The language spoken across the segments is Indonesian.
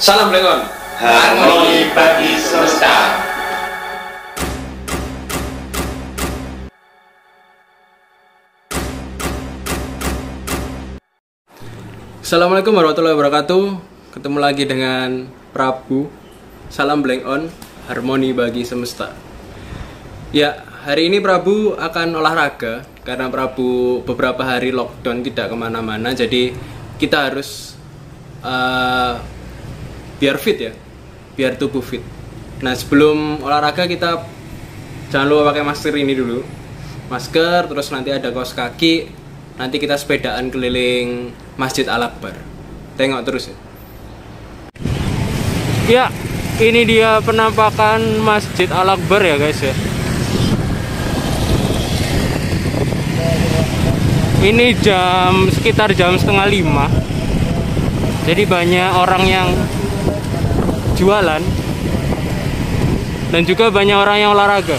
Salam Blengon, harmoni bagi semesta. Assalamualaikum warahmatullahi wabarakatuh. Ketemu lagi dengan Prabu. Salam Blengon, harmoni bagi semesta. Ya, hari ini Prabu akan olahraga karena Prabu beberapa hari lockdown tidak kemana-mana. Jadi kita harus biar fit ya, biar tubuh fit. Nah, sebelum olahraga kita jangan lupa pakai masker ini dulu. Masker, terus nanti ada kaos kaki. Nanti kita sepedaan keliling Masjid Al-Akbar. Tengok terus ya. Ya, ini dia penampakan Masjid Al-Akbar ya guys ya. Ini sekitar jam 4:30. Jadi banyak orang yang jualan dan juga banyak orang yang olahraga.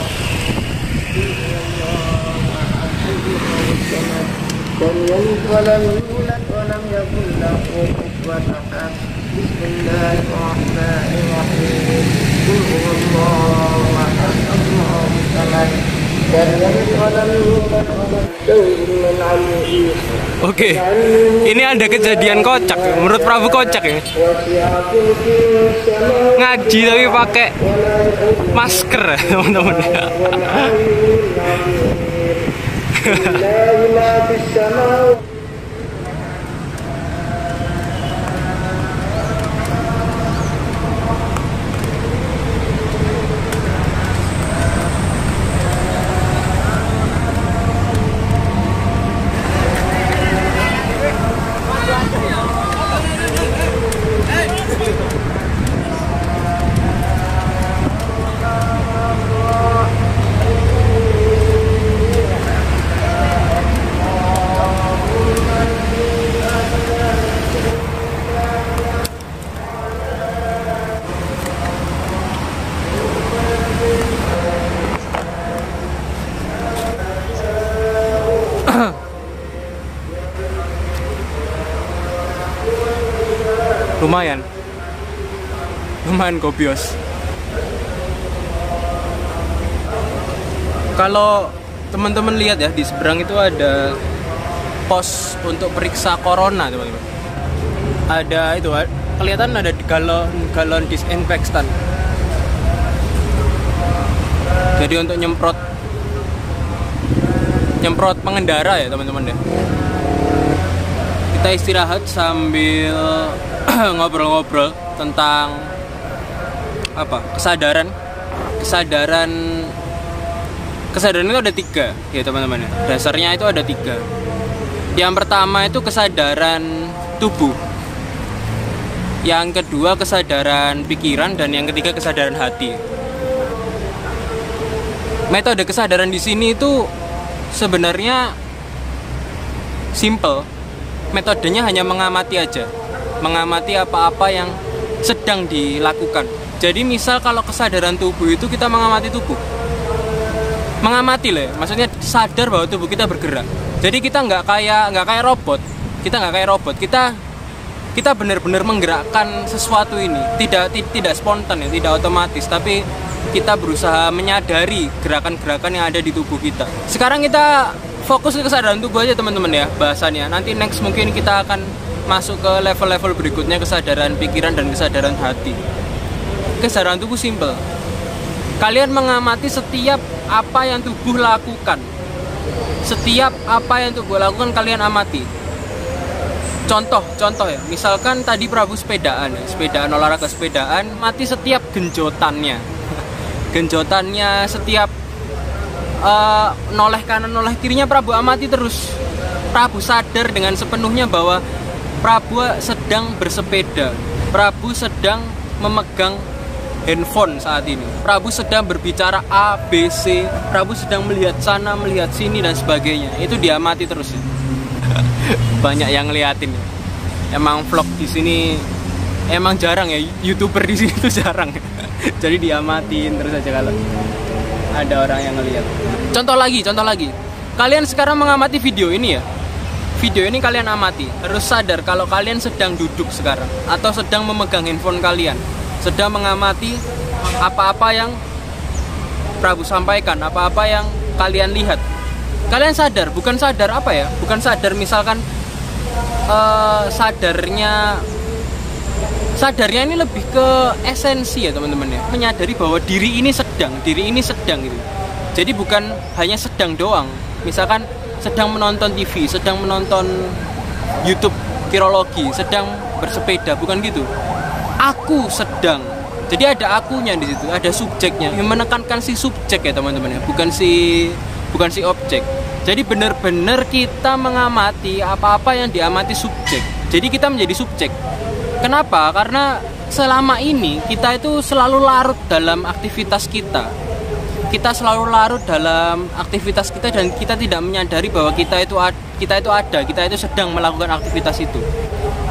لم يلد ولم يولد ولم يكن له كفوا أحد بسم الله الرحمن الرحيم قل هو الله أحد الله الصمد لم يلد ولم يولد ولم يكن له Oke, ini ada kejadian kocak. Menurut Prabu kocak ya. Ngaji tapi pakai masker ya teman-teman. lumayan kopios. Kalau teman-teman lihat ya, di seberang itu ada pos untuk periksa corona teman-teman. Ada itu, kelihatan ada galon disinfektan. Jadi untuk nyemprot pengendara ya teman-teman ya. Kita istirahat sambil ngobrol-ngobrol tentang kesadaran itu ada 3 ya teman-teman ya. Dasarnya itu ada 3. Yang pertama itu kesadaran tubuh, yang kedua kesadaran pikiran, dan yang ketiga kesadaran hati. Metode kesadaran di sini itu sebenarnya simple. Metodenya hanya mengamati aja, mengamati apa-apa yang sedang dilakukan. Jadi misal kalau kesadaran tubuh itu kita mengamati tubuh, mengamati lah, maksudnya sadar bahwa tubuh kita bergerak. Jadi kita nggak kayak robot, kita benar-benar menggerakkan sesuatu ini, tidak spontan ya, tidak otomatis, tapi kita berusaha menyadari gerakan-gerakan yang ada di tubuh kita. Sekarang kita fokus ke kesadaran tubuh aja teman-teman ya bahasannya. Nanti next mungkin kita akan masuk ke level-level berikutnya, kesadaran pikiran dan kesadaran hati. Kesadaran tubuh simple. Kalian mengamati setiap apa yang tubuh lakukan. Setiap apa yang tubuh lakukan kalian amati. Contoh ya, misalkan tadi Prabu sepedaan olahraga sepedaan, mati setiap genjotannya. Genjotannya, setiap noleh kanan noleh kirinya Prabu amati terus. Prabu sadar dengan sepenuhnya bahwa Prabu sedang bersepeda, Prabu sedang memegang handphone saat ini, Prabu sedang berbicara A, B, C, Prabu sedang melihat sana, melihat sini dan sebagainya. Itu diamati terus ya. Banyak yang ngeliatin. Emang vlog di sini emang jarang ya, YouTuber di sini tuh jarang. Jadi diamatin terus aja kalau ada orang yang ngeliat. Contoh lagi. Kalian sekarang mengamati video ini ya. video ini kalian amati, harus sadar kalau kalian sedang duduk sekarang atau sedang memegang handphone kalian, sedang mengamati apa-apa yang Prabu sampaikan, apa-apa yang kalian lihat. Kalian sadar, bukan sadar apa ya? Bukan sadar misalkan sadarnya ini lebih ke esensi ya teman-teman ya. Menyadari bahwa diri ini sedang gitu. Jadi bukan hanya sedang doang. Misalkan sedang menonton TV, sedang menonton YouTube virologi, sedang bersepeda, bukan gitu. Aku sedang. Jadi ada akunya di situ, ada subjeknya. Yang menekankan si subjek ya teman-teman ya, bukan si objek. Jadi benar-benar kita mengamati apa-apa yang diamati subjek. Jadi kita menjadi subjek. Kenapa? Karena selama ini kita itu selalu larut dalam aktivitas kita. Kita selalu larut dalam aktivitas kita dan kita tidak menyadari bahwa kita itu sedang melakukan aktivitas itu.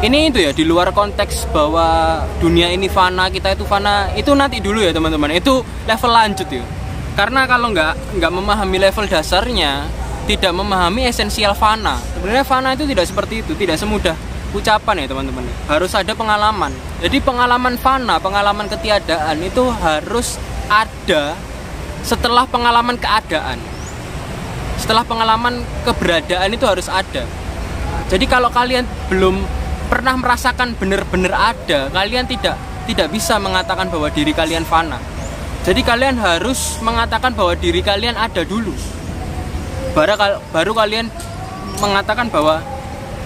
Ini itu ya, di luar konteks bahwa dunia ini fana, kita itu fana, itu nanti dulu ya teman-teman. Itu level lanjut ya. Karena kalau nggak memahami level dasarnya, tidak memahami esensial fana. Sebenarnya fana itu tidak seperti itu, tidak semudah ucapan ya teman-teman. Harus ada pengalaman. Jadi pengalaman fana, pengalaman ketiadaan itu harus ada setelah pengalaman keadaan. Setelah pengalaman keberadaan itu harus ada. Jadi kalau kalian belum pernah merasakan benar-benar ada, kalian tidak bisa mengatakan bahwa diri kalian fana. Jadi kalian harus mengatakan bahwa diri kalian ada dulu. Baru kalian mengatakan bahwa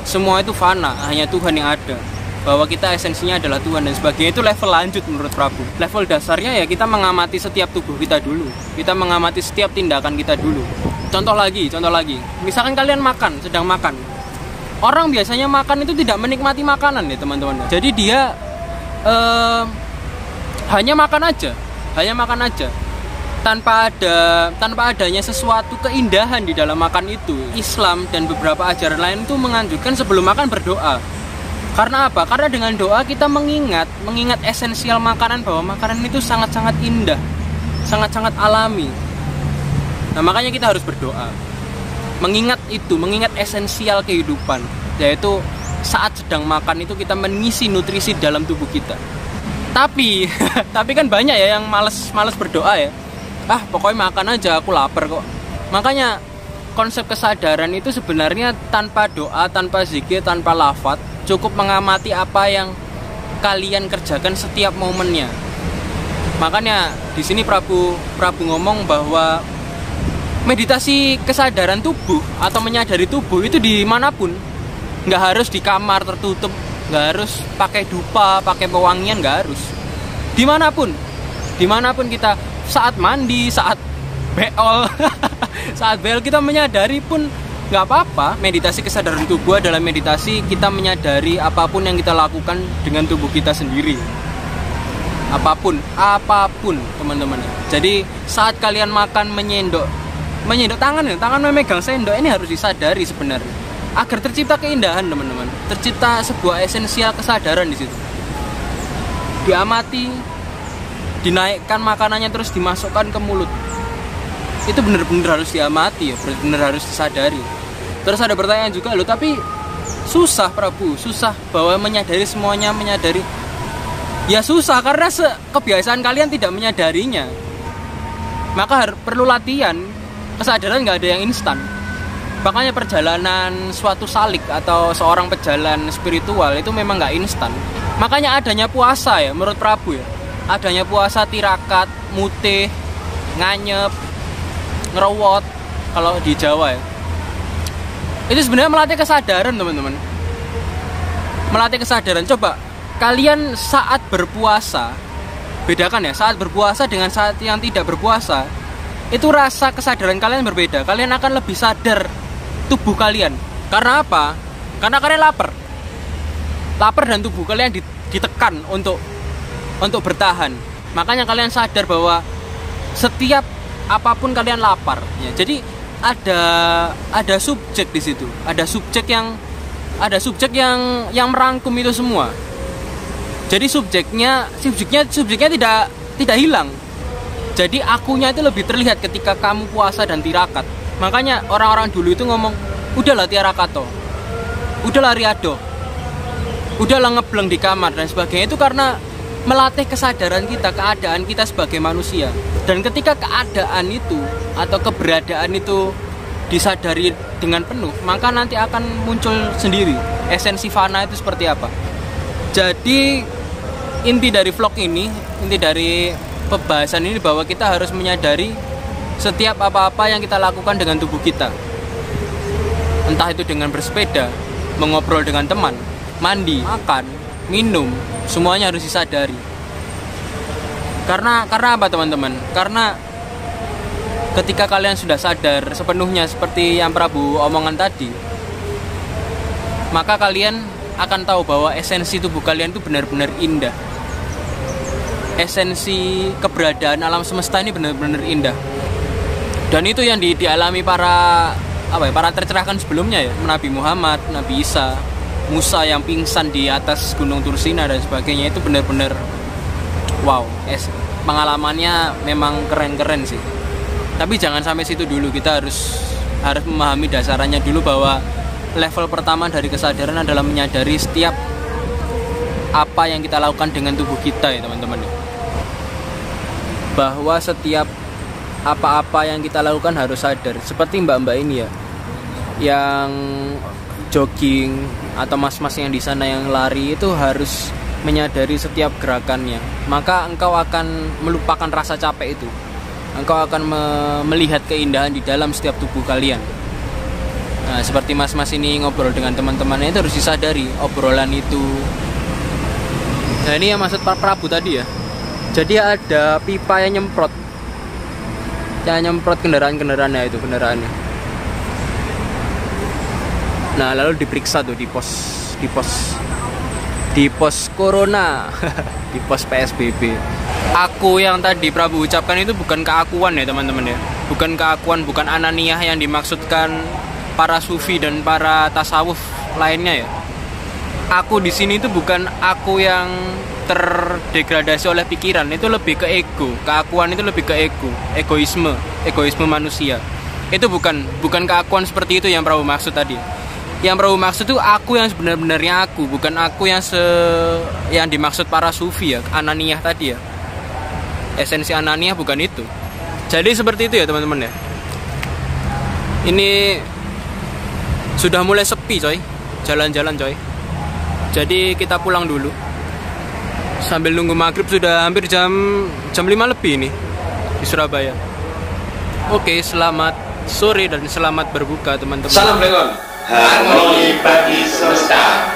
semua itu fana, hanya Tuhan yang ada. Bahwa kita esensinya adalah Tuhan dan sebagainya. Itu level lanjut menurut Prabu. Level dasarnya ya kita mengamati setiap tubuh kita dulu. Kita mengamati setiap tindakan kita dulu. Contoh lagi. Misalkan kalian sedang makan. Orang biasanya makan itu tidak menikmati makanan ya teman-teman. Jadi dia hanya makan aja tanpa adanya sesuatu keindahan di dalam makan itu. Islam dan beberapa ajaran lain itu menganjurkan sebelum makan berdoa. Karena apa? Karena dengan doa kita mengingat esensial makanan, bahwa makanan itu sangat-sangat indah, sangat-sangat alami. Nah, makanya kita harus berdoa. Mengingat esensial kehidupan, yaitu saat sedang makan itu kita mengisi nutrisi dalam tubuh kita. Tapi kan banyak ya yang malas berdoa ya. Pokoknya makan aja, aku lapar kok. Makanya konsep kesadaran itu sebenarnya tanpa doa, tanpa zikir, tanpa lafaz, cukup mengamati apa yang kalian kerjakan setiap momennya. Makanya di sini Prabu ngomong bahwa meditasi kesadaran tubuh atau menyadari tubuh itu dimanapun. Nggak harus di kamar tertutup, nggak harus pakai dupa, pakai pewangian, nggak harus. Dimanapun kita, saat mandi, saat beol, saat beol kita menyadari pun nggak apa-apa. Meditasi kesadaran tubuh adalah meditasi kita menyadari apapun yang kita lakukan dengan tubuh kita sendiri. Apapun teman-teman. Jadi saat kalian makan menyendok tangan memegang sendok, ini harus disadari sebenarnya, agar tercipta keindahan teman-teman, tercipta sebuah esensial kesadaran di situ. Diamati, dinaikkan makanannya terus dimasukkan ke mulut. Itu benar-benar harus diamati ya, benar-benar harus disadari. Terus ada pertanyaan juga, loh tapi susah Prabu, susah bahwa menyadari semuanya, menyadari. Ya susah karena kebiasaan kalian tidak menyadarinya. Maka perlu latihan. Kesadaran nggak ada yang instan. Makanya perjalanan suatu salik atau seorang pejalan spiritual itu memang nggak instan. Makanya adanya puasa ya menurut Prabu ya. Adanya puasa tirakat, mutih, nganyep, ngerowot kalau di Jawa ya. Itu sebenarnya melatih kesadaran teman-teman. Melatih kesadaran. Coba kalian saat berpuasa, bedakan ya, saat berpuasa dengan saat yang tidak berpuasa. Itu rasa kesadaran kalian berbeda. Kalian akan lebih sadar tubuh kalian. Karena apa? Karena kalian lapar dan tubuh kalian ditekan untuk bertahan. Makanya kalian sadar bahwa setiap apapun kalian lapar ya. Jadi ada subjek di situ. Ada subjek yang merangkum itu semua. Jadi subjeknya tidak hilang. Jadi akunya itu lebih terlihat ketika kamu puasa dan tirakat. Makanya orang-orang dulu itu ngomong, udahlah tirakato. udah lari ado, udahlah ngebleng di kamar dan sebagainya. Itu karena melatih kesadaran kita, keadaan kita sebagai manusia. Dan ketika keadaan itu atau keberadaan itu disadari dengan penuh, maka nanti akan muncul sendiri esensi fana itu seperti apa. Jadi inti dari vlog ini, inti dari pembahasan ini bahwa kita harus menyadari setiap apa-apa yang kita lakukan dengan tubuh kita. Entah itu dengan bersepeda, mengobrol dengan teman, mandi, makan, minum, semuanya harus disadari. Karena apa teman-teman? Karena ketika kalian sudah sadar sepenuhnya seperti yang Prabu omongan tadi, maka kalian akan tahu bahwa esensi tubuh kalian itu benar-benar indah. Esensi keberadaan alam semesta ini benar-benar indah. Dan itu yang dialami para tercerahkan sebelumnya ya, Nabi Muhammad, Nabi Isa, Musa yang pingsan di atas Gunung Tursina dan sebagainya. Itu benar-benar wow, pengalamannya memang keren-keren sih. Tapi jangan sampai situ dulu, kita harus memahami dasarannya dulu bahwa level pertama dari kesadaran adalah menyadari setiap apa yang kita lakukan dengan tubuh kita ya teman-teman. Bahwa setiap apa-apa yang kita lakukan harus sadar. Seperti mbak-mbak ini ya, yang jogging atau mas-mas yang di sana yang lari, itu harus menyadari setiap gerakannya. Maka engkau akan melupakan rasa capek itu. Engkau akan melihat keindahan di dalam setiap tubuh kalian. Nah, seperti mas-mas ini ngobrol dengan teman-temannya, itu harus disadari obrolan itu. Nah, ini yang maksud Pak Prabu tadi ya. Jadi ada pipa yang nyemprot kendaraannya itu, kendaraannya. Nah, lalu diperiksa tuh di pos corona, di pos PSBB. Aku yang tadi Prabu ucapkan itu bukan keakuan ya teman-teman ya. Bukan keakuan, bukan ananiyah yang dimaksudkan para sufi dan para tasawuf lainnya ya. Aku di sini itu bukan aku yang terdegradasi oleh pikiran, itu lebih ke ego. Keakuan itu lebih ke ego, egoisme manusia. Itu bukan keakuan seperti itu yang Prabu maksud tadi. Yang Prabu maksud itu aku yang sebenarnya aku, bukan aku yang dimaksud para sufi ya, ananiyah tadi ya. Esensi ananiyah bukan itu. Jadi seperti itu ya teman-teman ya. Ini sudah mulai sepi coy, jalan-jalan coy. Jadi kita pulang dulu. Sambil nunggu maghrib sudah hampir jam 5 lebih ini di Surabaya. Oke, selamat sore dan selamat berbuka teman-teman. Salam Lengon, harmoni bagi semesta.